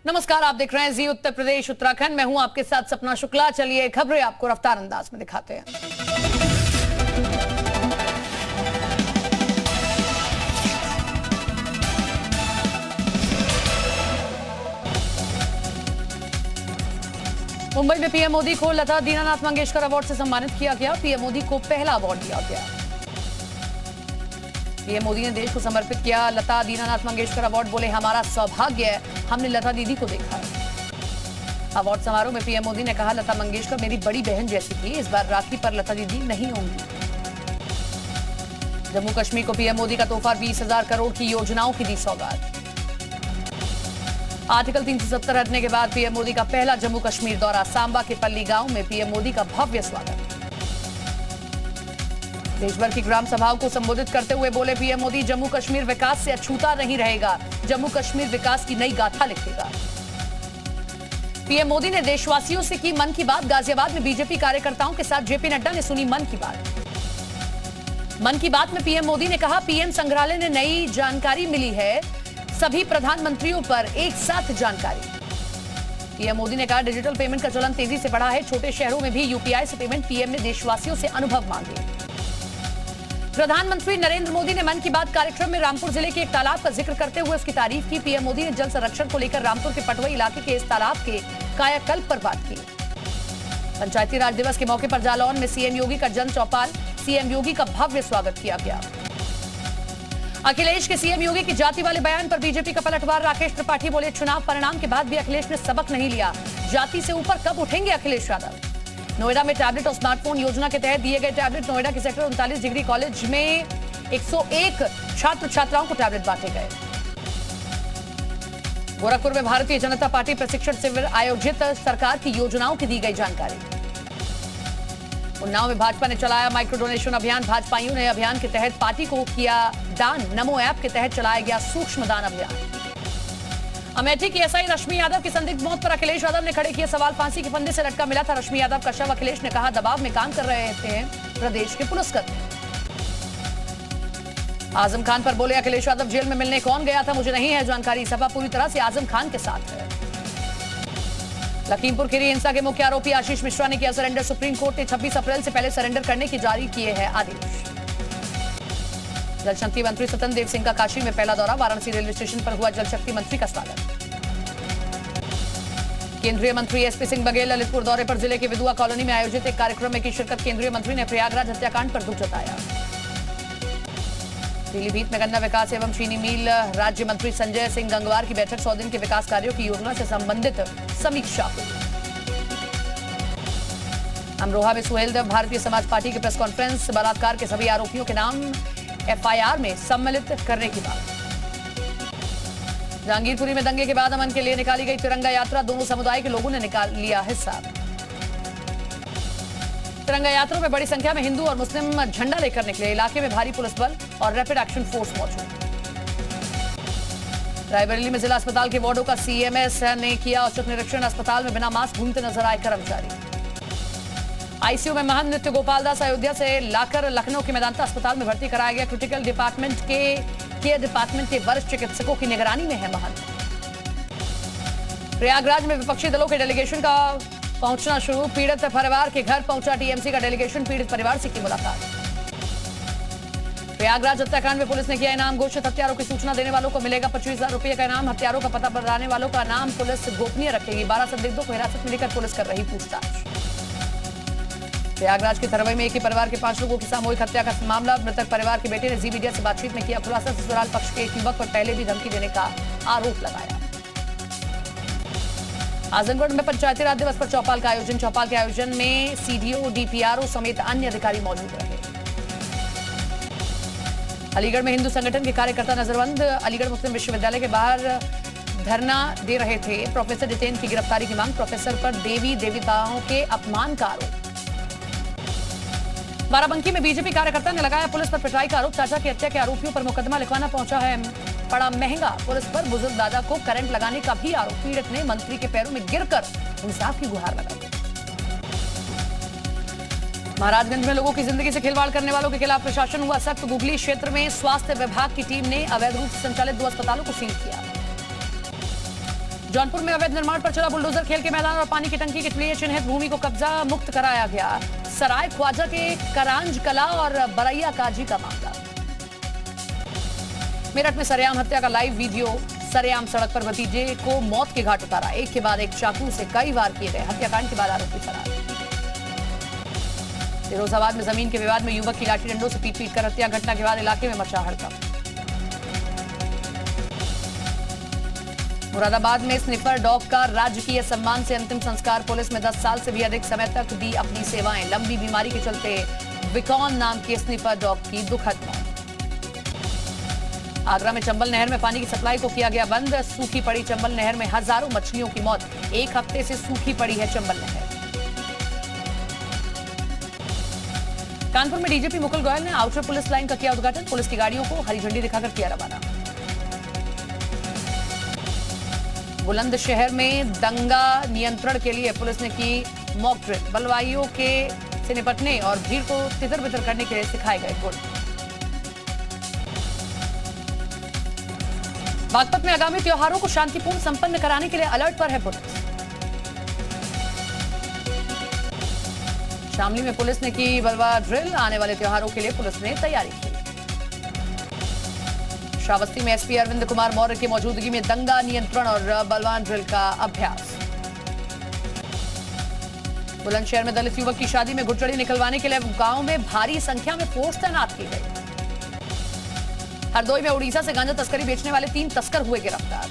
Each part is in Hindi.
नमस्कार, आप देख रहे हैं जी उत्तर प्रदेश उत्तराखंड। मैं हूं आपके साथ सपना शुक्ला। चलिए खबरें आपको रफ्तार अंदाज में दिखाते हैं। मुंबई में पीएम मोदी को लता दीनानाथ मंगेशकर अवार्ड से सम्मानित किया गया। पीएम मोदी को पहला अवार्ड दिया गया। पीएम मोदी ने देश को समर्पित किया लता दीनानाथ मंगेशकर अवार्ड। बोले, हमारा सौभाग्य है, हमने लता दीदी को देखा है। अवार्ड समारोह में पीएम मोदी ने कहा, लता मंगेशकर मेरी बड़ी बहन जैसी थी। इस बार राखी पर लता दीदी नहीं होंगी। जम्मू कश्मीर को पीएम मोदी का तोहफा, 20,000 करोड़ की योजनाओं की दी सौगात। आर्टिकल 370 हटने के बाद पीएम मोदी का पहला जम्मू कश्मीर दौरा। सांबा के पल्ली गांव में पीएम मोदी का भव्य स्वागत। देश भर की ग्राम सभाओं को संबोधित करते हुए बोले पीएम मोदी, जम्मू कश्मीर विकास से अछूता नहीं रहेगा। जम्मू कश्मीर विकास की नई गाथा लिखेगा। पीएम मोदी ने देशवासियों से की मन की बात। गाजियाबाद में बीजेपी कार्यकर्ताओं के साथ जेपी नड्डा ने सुनी मन की बात। मन की बात में पीएम मोदी ने कहा, पीएम संग्रहालय ने नई जानकारी मिली है। सभी प्रधानमंत्रियों पर एक साथ जानकारी। पीएम मोदी ने कहा, डिजिटल पेमेंट का चलन तेजी से बढ़ा है। छोटे शहरों में भी यूपीआई से पेमेंट। पीएम ने देशवासियों से अनुभव मांगे। प्रधानमंत्री नरेंद्र मोदी ने मन की बात कार्यक्रम में रामपुर जिले के एक तालाब का जिक्र करते हुए उसकी तारीफ की। पीएम मोदी ने जल संरक्षण को लेकर रामपुर के पटवई इलाके के इस तालाब के कायाकल्प पर बात की। पंचायती राज दिवस के मौके पर जालौन में सीएम योगी का जन चौपाल। सीएम योगी का भव्य स्वागत किया गया। अखिलेश के सीएम योगी की जाति वाले बयान पर बीजेपी का पलटवार। राकेश त्रिपाठी बोले, चुनाव परिणाम के बाद भी अखिलेश ने सबक नहीं लिया। जाति से ऊपर कब उठेंगे अखिलेश यादव। नोएडा में टैबलेट और स्मार्टफोन योजना के तहत दिए गए टैबलेट। नोएडा के सेक्टर 39 डिग्री कॉलेज में 101 छात्र छात्राओं को टैबलेट बांटे गए। गोरखपुर में भारतीय जनता पार्टी प्रशिक्षण शिविर आयोजित। सरकार की योजनाओं की दी गई जानकारी। उन्नाव में भाजपा ने चलाया माइक्रो डोनेशन अभियान। भाजपाइयों ने अभियान के तहत पार्टी को किया दान। नमो ऐप के तहत चलाया गया सूक्ष्म दान अभियान। अमेठी की एसआई रश्मि यादव की संदिग्ध मौत पर अखिलेश यादव ने खड़े किए सवाल। फांसी के फंदे से लटका मिला था रश्मि यादव का शव। अखिलेश ने कहा, दबाव में काम कर रहे थे प्रदेश के पुलिसकर्मी। आजम खान पर बोले अखिलेश यादव, जेल में मिलने कौन गया था मुझे नहीं है जानकारी। सभा पूरी तरह से आजम खान के साथ है। लखीमपुर खीरी हिंसा के मुख्य आरोपी आशीष मिश्रा ने किया सरेंडर। सुप्रीम कोर्ट ने 26 अप्रैल से पहले सरेंडर करने की जारी किए हैं आदेश। जल शक्ति मंत्री स्वतंत्र देव सिंह का काशी में पहला दौरा। वाराणसी रेलवे स्टेशन पर हुआ जल शक्ति मंत्री का स्वागत। केंद्रीय मंत्री एसपी सिंह बघेल ललितपुर दौरे पर। जिले के विधुआ कॉलोनी में आयोजित एक कार्यक्रम में की शिरकत। केंद्रीय मंत्री ने प्रयागराज हत्याकांड पर दुख जताया। पीलीभीत में गन्ना विकास एवं चीनी मिल राज्य मंत्री संजय सिंह गंगवार की बैठक। 100 दिन के विकास कार्यों की योजना से संबंधित समीक्षा हुई। अमरोहा में सुहेल देव भारतीय समाज पार्टी की प्रेस कॉन्फ्रेंस। बलात्कार के सभी आरोपियों के नाम एफआईआर में सम्मिलित करने की बात। जहांगीरपुरी में दंगे के बाद अमन के लिए निकाली गई तिरंगा यात्रा। दोनों समुदाय के लोगों ने निकाल लिया हिस्सा। तिरंगा यात्रा में बड़ी संख्या में हिंदू और मुस्लिम झंडा लेकर निकले। इलाके में भारी पुलिस बल और रैपिड एक्शन फोर्स मौजूद। रायबरेली में जिला अस्पताल के वार्डों का सीएमएस ने किया औचक निरीक्षण। अस्पताल में बिना मास्क घूमते नजर आए कर्मचारी। आईसीयू में महंत नृत्य गोपाल दास अयोध्या से लाकर लखनऊ के मेदांता अस्पताल में भर्ती कराया गया। क्रिटिकल डिपार्टमेंट के वरिष्ठ चिकित्सकों की निगरानी में है महंत। प्रयागराज में विपक्षी दलों के डेलीगेशन का पहुंचना शुरू। पीड़ित परिवार के घर पहुंचा टीएमसी का डेलीगेशन। पीड़ित परिवार से की मुलाकात। प्रयागराज हत्याकांड में पुलिस ने किया इनाम घोषित। हत्यारों की सूचना देने वालों को मिलेगा 25,000 रुपये का इनाम। हत्यारों का पता बताने वालों का नाम पुलिस गोपनीय रखेगी। 12 संदिग्धों को हिरासत में लेकर पुलिस कर रही पूछताछ। प्रयागराज के थरवई में एक ही परिवार के 5 लोगों की सामूहिक हत्या का मामला। मृतक परिवार के बेटे ने जी मीडिया से बातचीत में किया खुलासा। ससुराल पक्ष के एक युवक पर पहले भी धमकी देने का आरोप लगाया। आजमगढ़ में पंचायती राज दिवस पर चौपाल का आयोजन। चौपाल के आयोजन में सीडीओ डीपीआरओ समेत अन्य अधिकारी मौजूद रहे। अलीगढ़ में हिंदू संगठन के कार्यकर्ता नजरबंद। अलीगढ़ मुस्लिम विश्वविद्यालय के बाहर धरना दे रहे थे। प्रोफेसर डिटेन की गिरफ्तारी की मांग। प्रोफेसर पर देवी देवताओं के अपमान का आरोप। बाराबंकी में बीजेपी कार्यकर्ता ने लगाया पुलिस पर पिटाई का आरोप। चाचा की हत्या के आरोपियों पर मुकदमा लिखवाना पहुंचा है पड़ा महंगा। पुलिस पर बुजुर्ग दादा को करंट लगाने का भी आरोप। पीड़ित ने मंत्री के पैरों में गिरकर इंसाफ की गुहार लगाई। महाराजगंज में लोगों की जिंदगी से खिलवाड़ करने वालों के खिलाफ प्रशासन हुआ सख्त। गुगली क्षेत्र में स्वास्थ्य विभाग की टीम ने अवैध रूप से संचालित 2 अस्पतालों को सील किया। जौनपुर में अवैध निर्माण पर चला बुलडोजर, खेल के मैदान और पानी की टंकी के लिए चिन्हित भूमि को कब्जा मुक्त कराया गया। सराय ख्वाजा के करांज कला और बरैया काजी का मामला। मेरठ में सरेआम हत्या का लाइव वीडियो, सरेआम सड़क पर भतीजे को मौत के घाट उतारा, एक के बाद एक चाकू से कई वार किए गए। हत्याकांड के बाद आरोपी फरार। फिरोजाबाद में जमीन के विवाद में युवक की लाठी डंडों से पीट कर हत्या, घटना के बाद इलाके में मचा हड़कंप। मुरादाबाद में स्निफर डॉग का राजकीय सम्मान से अंतिम संस्कार, पुलिस में 10 साल से भी अधिक समय तक दी अपनी सेवाएं, लंबी बीमारी के चलते विकॉन नाम के स्निफर डॉग की दुखद मौत। आगरा में चंबल नहर में पानी की सप्लाई को किया गया बंद, सूखी पड़ी चंबल नहर में हजारों मछलियों की मौत, एक हफ्ते से सूखी पड़ी है चंबल नहर। कानपुर में डीजीपी मुकुल गोयल ने आउटर पुलिस लाइन का किया उद्घाटन, पुलिस की गाड़ियों को हरी झंडी दिखाकर किया रवाना। बुलंदशहर में दंगा नियंत्रण के लिए पुलिस ने की मॉक ड्रिल, बलवाइयों से निपटने और भीड़ को तितर बितर करने के लिए सिखाए गए गुण। बागपत में आगामी त्योहारों को शांतिपूर्ण संपन्न कराने के लिए अलर्ट पर है पुलिस। शामली में पुलिस ने की बलवा ड्रिल, आने वाले त्योहारों के लिए पुलिस ने तैयारी की। श्रावस्ती में एसपी अरविंद कुमार मौर्य की मौजूदगी में दंगा नियंत्रण और बलवान ड्रिल का अभ्यास। बुलंदशहर में दलित युवक की शादी में घुड़चड़ी निकलवाने के लिए गांव में भारी संख्या में फोर्स तैनात की गई। हरदोई में उड़ीसा से गांजा तस्करी बेचने वाले 3 तस्कर हुए गिरफ्तार।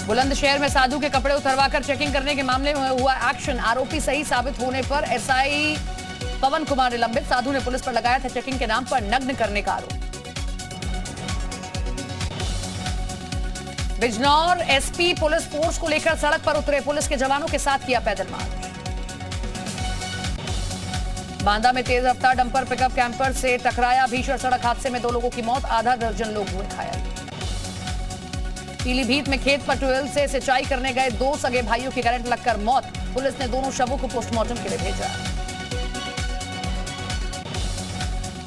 बुलंदशहर में साधु के कपड़े उतरवाकर चेकिंग करने के मामले में हुआ एक्शन, आरोपी सही साबित होने पर एसआई पवन कुमार निलंबित, साधु ने पुलिस पर लगाया था चेकिंग के नाम पर नग्न करने का आरोप। बिजनौर एसपी पुलिस फोर्स को लेकर सड़क पर उतरे, पुलिस के जवानों के साथ किया पैदल मार्च। बांदा में तेज रफ्तार डंपर पिकअप कैंपर से टकराया, भीषण सड़क हादसे में 2 लोगों की मौत, आधा दर्जन लोग हुए घायल। पीलीभीत में खेत पर ट्यूबवेल से सिंचाई करने गए 2 सगे भाइयों की करंट लगकर मौत, पुलिस ने दोनों शवों को पोस्टमार्टम के लिए भेजा।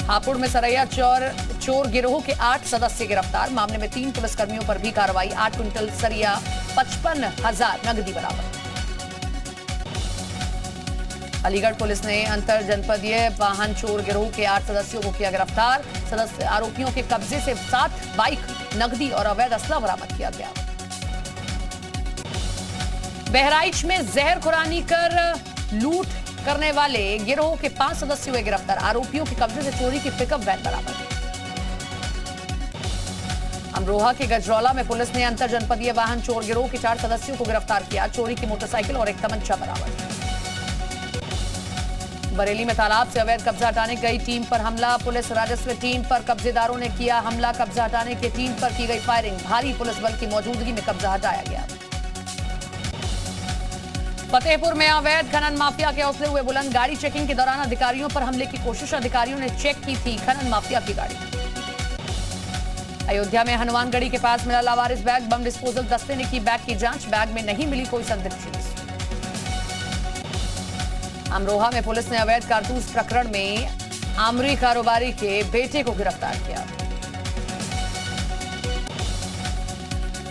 हापुड़ में सरैया चोर गिरोह के 8 सदस्य गिरफ्तार, मामले में 3 पुलिसकर्मियों पर भी कार्रवाई, 8 क्विंटल सरिया 55,000 नकदी बरामद। अलीगढ़ पुलिस ने अंतर जनपदीय वाहन चोर गिरोह के 8 सदस्यों को किया गिरफ्तार, आरोपियों के कब्जे से 7 बाइक, नकदी और अवैध असला बरामद किया गया। बहराइच में जहर खुरानी कर लूट करने वाले गिरोह के 5 सदस्य हुए गिरफ्तार, आरोपियों के कब्जे से चोरी की पिकअप वैन बरामद। अमरोहा के गजरौला में पुलिस ने अंतर जनपदीय वाहन चोर गिरोह के 4 सदस्यों को गिरफ्तार किया, चोरी की मोटरसाइकिल और एक तमंचा बरामद। बरेली में तालाब से अवैध कब्जा हटाने गई टीम पर हमला, पुलिस राजस्व टीम पर कब्जेदारों ने किया हमला, कब्जा हटाने की टीम पर की गई फायरिंग, भारी पुलिस बल की मौजूदगी में कब्जा हटाया गया। फतेहपुर में अवैध खनन माफिया के हौसले हुए बुलंद, गाड़ी चेकिंग के दौरान अधिकारियों पर हमले की कोशिश, अधिकारियों ने चेक की थी खनन माफिया की गाड़ी। अयोध्या में हनुमानगढ़ी के पास मिला लावारिस बैग, बम डिस्पोजल दस्ते ने की बैग की जांच, बैग में नहीं मिली कोई संदिग्ध चीज। अमरोहा में पुलिस ने अवैध कारतूस प्रकरण में आमरी कारोबारी के बेटे को गिरफ्तार किया।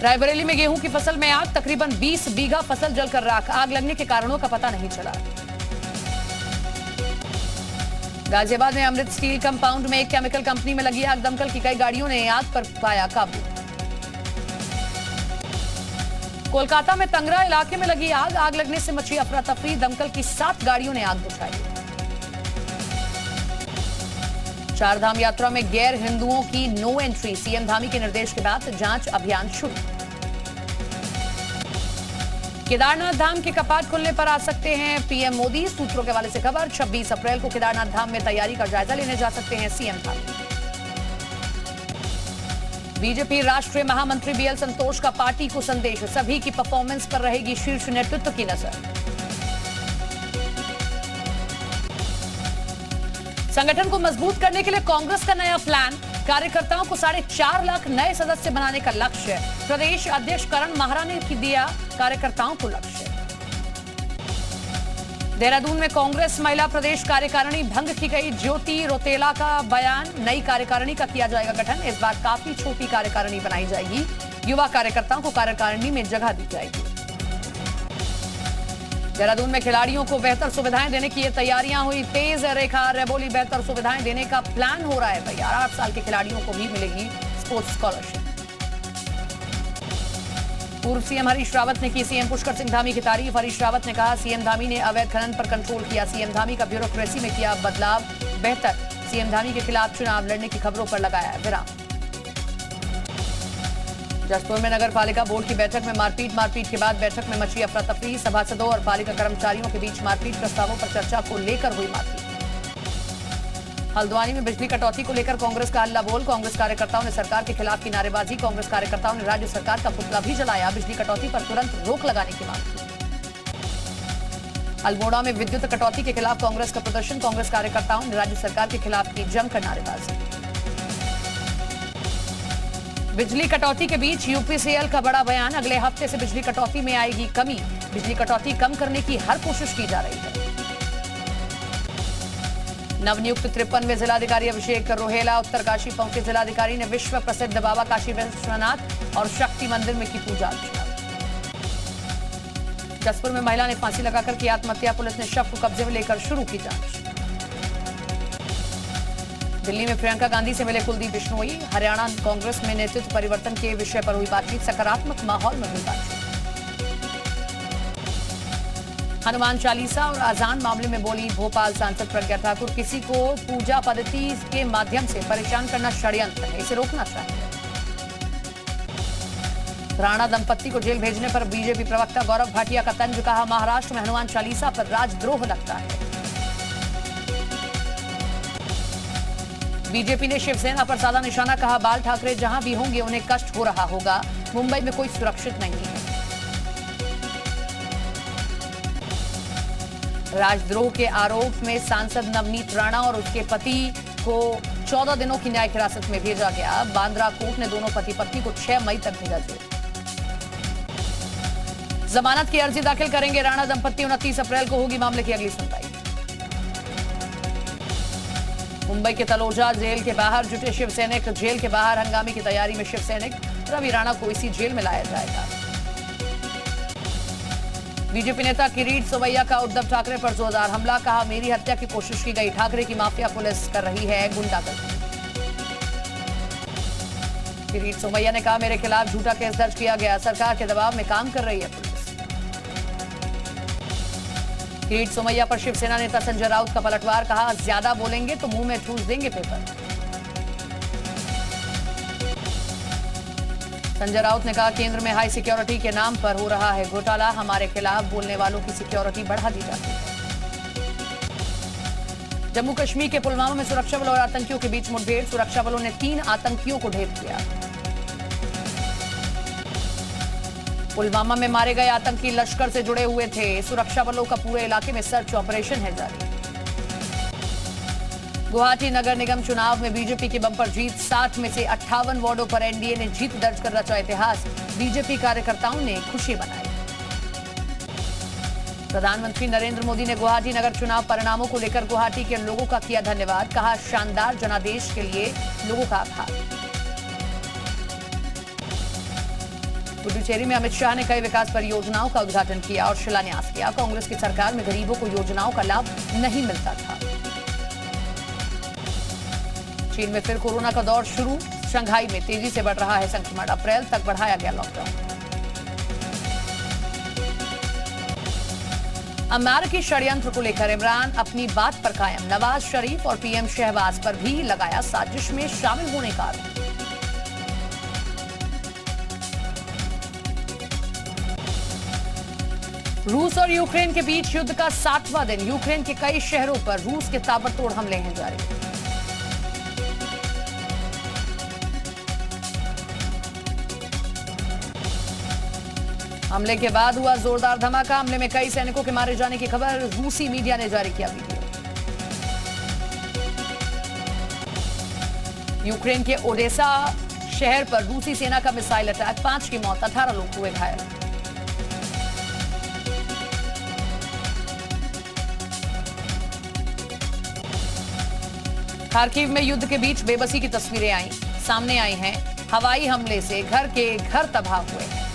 रायबरेली में गेहूं की फसल में आग, तकरीबन 20 बीघा फसल जलकर राख, आग लगने के कारणों का पता नहीं चला। गाजियाबाद में अमृत स्टील कंपाउंड में एक केमिकल कंपनी में लगी आग, दमकल की कई गाड़ियों ने आग पर पाया काबू। कोलकाता में तंगरा इलाके में लगी आग, आग लगने से मची अफरा तफरी, दमकल की 7 गाड़ियों ने आग बुझाई। 4 धाम यात्रा में गैर हिंदुओं की नो एंट्री, सीएम धामी के निर्देश के बाद जांच अभियान शुरू। केदारनाथ धाम के कपाट खुलने पर आ सकते हैं पीएम मोदी, सूत्रों के हवाले से खबर, 26 अप्रैल को केदारनाथ धाम में तैयारी का जायजा लेने जा सकते हैं सीएम धामी। बीजेपी राष्ट्रीय महामंत्री बीएल संतोष का पार्टी को संदेश, सभी की परफॉर्मेंस पर रहेगी शीर्ष नेतृत्व की नजर। संगठन को मजबूत करने के लिए कांग्रेस का नया प्लान, कार्यकर्ताओं को 4.5 लाख नए सदस्य बनाने का लक्ष्य, प्रदेश अध्यक्ष करण माहरा ने दिया कार्यकर्ताओं को लक्ष्य। देहरादून में कांग्रेस महिला प्रदेश कार्यकारिणी भंग की गई। ज्योति रोतेला का बयान, नई कार्यकारिणी का किया जाएगा गठन। इस बार काफी छोटी कार्यकारिणी बनाई जाएगी। युवा कार्यकर्ताओं को कार्यकारिणी में जगह दी जाएगी। देहरादून में खिलाड़ियों को बेहतर सुविधाएं देने की तैयारियां हुई तेज। रेखा रेबोली बेहतर सुविधाएं देने का प्लान हो रहा है तैयार। 8 साल के खिलाड़ियों को भी मिलेगी स्पोर्ट्स स्कॉलरशिप। पूर्व सीएम हरीश रावत ने की सीएम पुष्कर सिंह धामी की तारीफ। हरीश रावत ने कहा, सीएम धामी ने अवैध खनन पर कंट्रोल किया। सीएम धामी का ब्यूरोक्रेसी में किया बदलाव बेहतर। सीएम धामी के खिलाफ चुनाव लड़ने की खबरों पर लगाया विराम। जसपुर में नगर पालिका बोर्ड की बैठक में मारपीट के बाद बैठक में मची अफरा तफरी। सभासदों और पालिका कर्मचारियों के बीच मारपीट। प्रस्तावों पर चर्चा को लेकर हुई मारपीट। हल्द्वानी में बिजली कटौती को लेकर कांग्रेस का हल्ला बोल। कांग्रेस कार्यकर्ताओं ने सरकार के खिलाफ की नारेबाजी। कांग्रेस कार्यकर्ताओं ने राज्य सरकार का पुतला भी जलाया। बिजली कटौती पर तुरंत रोक लगाने की मांग की। अल्मोड़ा में विद्युत कटौती के खिलाफ कांग्रेस का प्रदर्शन। कांग्रेस कार्यकर्ताओं ने राज्य सरकार के खिलाफ की जमकर नारेबाजी। बिजली कटौती के बीच यूपीसीएल का बड़ा बयान। अगले हफ्ते से बिजली कटौती में आएगी कमी। बिजली कटौती कम करने की हर कोशिश की जा रही है। नवनियुक्त 53वें जिलाधिकारी अभिषेक रोहेला उत्तरकाशी पहुंचे। जिलाधिकारी ने विश्व प्रसिद्ध बाबा काशी विश्वनाथ और शक्ति मंदिर में की पूजा अर्चना। जसपुर में महिला ने फांसी लगाकर की आत्महत्या। पुलिस ने शव को कब्जे में लेकर शुरू की जांच। दिल्ली में प्रियंका गांधी से मिले कुलदीप बिश्नोई। हरियाणा कांग्रेस में नेतृत्व परिवर्तन के विषय पर हुई बातचीत। सकारात्मक माहौल में हुई बातचीत। हनुमान चालीसा और अजान मामले में बोली भोपाल सांसद प्रज्ञा ठाकुर। किसी को पूजा पद्धति के माध्यम से परेशान करना षड्यंत्र है, इसे रोकना चाहिए। राणा दंपत्ति को जेल भेजने पर बीजेपी प्रवक्ता गौरव भाटिया का तंज। कहा, महाराष्ट्र में हनुमान चालीसा पर राजद्रोह लगता है। बीजेपी ने शिवसेना पर साधा निशाना। कहा, बाल ठाकरे जहां भी होंगे उन्हें कष्ट हो रहा होगा। मुंबई में कोई सुरक्षित नहीं है। राजद्रोह के आरोप में सांसद नवनीत राणा और उसके पति को 14 दिनों की न्यायिक हिरासत में भेजा गया। बांद्रा कोर्ट ने दोनों पति पत्नी को 6 मई तक भेजा जेल। जमानत की अर्जी दाखिल करेंगे राणा दंपत्ति। 29 अप्रैल को होगी मामले की अगली सुनवाई। मुंबई के तलोजा जेल के बाहर जुटे शिव सैनिक। जेल के बाहर हंगामे की तैयारी में शिव सैनिक। रवि राणा को इसी जेल में लाया जाएगा। बीजेपी नेता किरीट सोमैया का उद्धव ठाकरे पर जोरदार हमला। कहा, मेरी हत्या की कोशिश की गई। ठाकरे की माफिया पुलिस कर रही है गुंडागर्दी। किरीट सोमैया ने कहा, मेरे खिलाफ झूठा केस दर्ज किया गया। सरकार के दबाव में काम कर रही है पुलिस। किरीट सोमैया पर शिवसेना नेता संजय राउत का पलटवार। कहा, ज्यादा बोलेंगे तो मुंह में ठूस देंगे पेपर। संजय राउत ने कहा, केंद्र में हाई सिक्योरिटी के नाम पर हो रहा है घोटाला। हमारे खिलाफ बोलने वालों की सिक्योरिटी बढ़ा दी जाती है। जम्मू कश्मीर के पुलवामा में सुरक्षा बलों और आतंकियों के बीच मुठभेड़। सुरक्षा बलों ने 3 आतंकियों को ढेर किया। पुलवामा में मारे गए आतंकी लश्कर से जुड़े हुए थे। सुरक्षा बलों का पूरे इलाके में सर्च ऑपरेशन है जारी। गुवाहाटी नगर निगम चुनाव में बीजेपी की बंपर जीत। 60 में से 58 वार्डों पर एनडीए ने जीत दर्ज कर रचा इतिहास। बीजेपी कार्यकर्ताओं ने खुशी मनाई। प्रधानमंत्री नरेंद्र मोदी ने गुवाहाटी नगर चुनाव परिणामों को लेकर गुवाहाटी के लोगों का किया धन्यवाद। कहा, शानदार जनादेश के लिए लोगों का आभार। पुडुचेरी में अमित शाह ने कई विकास परियोजनाओं का उद्घाटन किया और शिलान्यास किया। कांग्रेस की सरकार में गरीबों को योजनाओं का लाभ नहीं मिलता था। चीन में फिर कोरोना का दौर शुरू। शंघाई में तेजी से बढ़ रहा है संक्रमण। अप्रैल तक बढ़ाया गया लॉकडाउन। अमेरिकी षड्यंत्र को लेकर इमरान अपनी बात पर कायम। नवाज शरीफ और पीएम शहबाज पर भी लगाया साजिश में शामिल होने का आरोप। रूस और यूक्रेन के बीच युद्ध का 7वां दिन। यूक्रेन के कई शहरों पर रूस के ताबड़तोड़ हमले हैं जारी। हमले के बाद हुआ जोरदार धमाका। हमले में कई सैनिकों के मारे जाने की खबर रूसी मीडिया ने जारी किया वीडियो। यूक्रेन के ओडेसा शहर पर रूसी सेना का मिसाइल अटैक। 5 की मौत, 18 लोग हुए घायल। खार्किव में युद्ध के बीच बेबसी की तस्वीरें सामने आई हैं। हवाई हमले से घर के घर तबाह हुए हैं।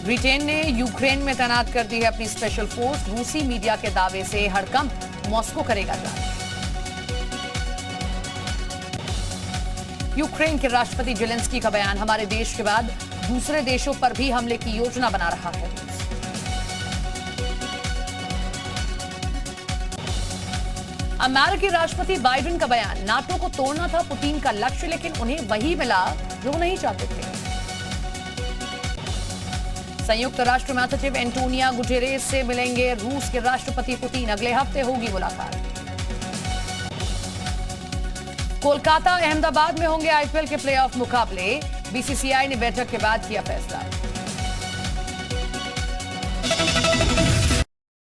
ब्रिटेन ने यूक्रेन में तैनात कर दी है अपनी स्पेशल फोर्स। रूसी मीडिया के दावे से हड़कंप मॉस्को करेगा जांच। यूक्रेन के राष्ट्रपति जेलेंस्की का बयान, हमारे देश के बाद दूसरे देशों पर भी हमले की योजना बना रहा है। अमेरिकी राष्ट्रपति बाइडेन का बयान, नाटो को तोड़ना था पुतिन का लक्ष्य, लेकिन उन्हें वही मिला जो नहीं चाहते थे। संयुक्त राष्ट्र महासचिव एंटोनियो गुटेरेस से मिलेंगे रूस के राष्ट्रपति पुतिन, अगले हफ्ते होगी मुलाकात। कोलकाता अहमदाबाद में होंगे आईपीएल के प्लेऑफ मुकाबले। बीसीसीआई ने बैठक के बाद किया फैसला।